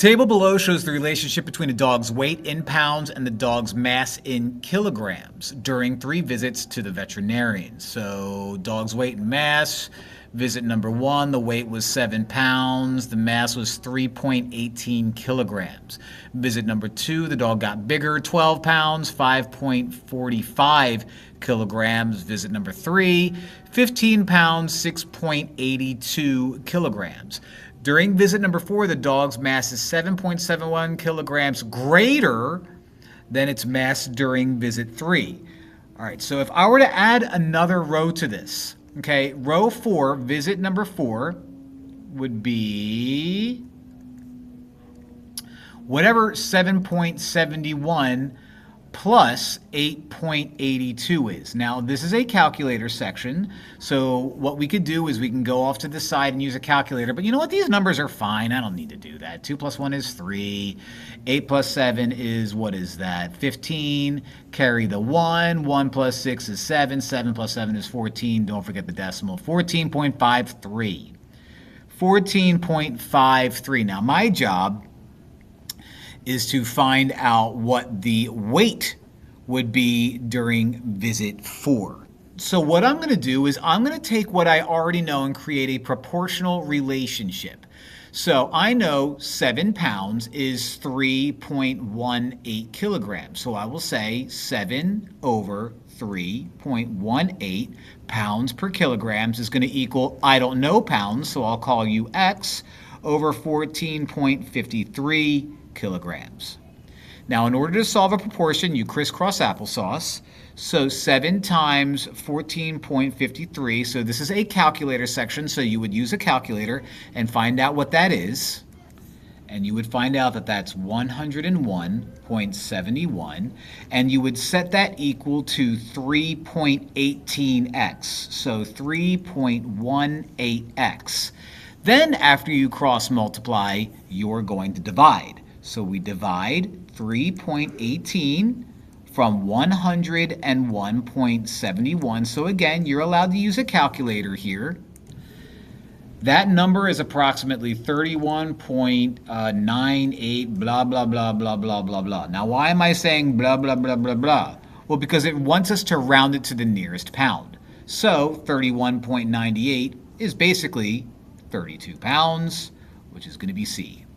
table below shows the relationship between a dog's weight in pounds and the dog's mass in kilograms during 3 visits to the veterinarian. So dog's weight and mass. Visit number 1, the weight was 7 pounds, the mass was 3.18 kilograms. Visit number 2, the dog got bigger, 12 pounds, 5.45 kilograms. Visit number 3, 15 pounds, 6.82 kilograms. During visit number 4, the dog's mass is 7.71 kilograms greater than its mass during visit 3. All right, so if I were to add another row to this, okay, row 4, visit number 4 would be whatever 7.71 plus 8.82 is. Now, this is a calculator section, so what we could do is we can go off to the side and use a calculator, but you know what? These numbers are fine. I don't need to do that. 2 plus 1 is 3. 8 plus 7 is, what is that? 15. Carry the 1. 1 plus 6 is 7. 7 plus 7 is 14. Don't forget the decimal. 14.53. 14.53. Now, my job is to find out what the weight would be during visit 4. So what I'm going to do is I'm going to take what I already know and create a proportional relationship. So I know 7 pounds is 3.18 kilograms. So I will say 7 over 3.18 pounds per kilograms is going to equal, I don't know pounds, so I'll call you X, over 14.53 kilograms. Now, in order to solve a proportion, you crisscross applesauce. So 7 times 14.53, so this is a calculator section, so you would use a calculator and find out what that is. And you would find out that that's 101.71, and you would set that equal to 3.18x, so 3.18x. Then, after you cross multiply, you're going to divide. So we divide 3.18 from 101.71. So again, you're allowed to use a calculator here. That number is approximately 31.98 blah, blah, blah, blah, blah, blah, blah. Now, why am I saying blah, blah, blah, blah, blah? Well, because it wants us to round it to the nearest pound. So 31.98 is basically 32 pounds, which is going to be C.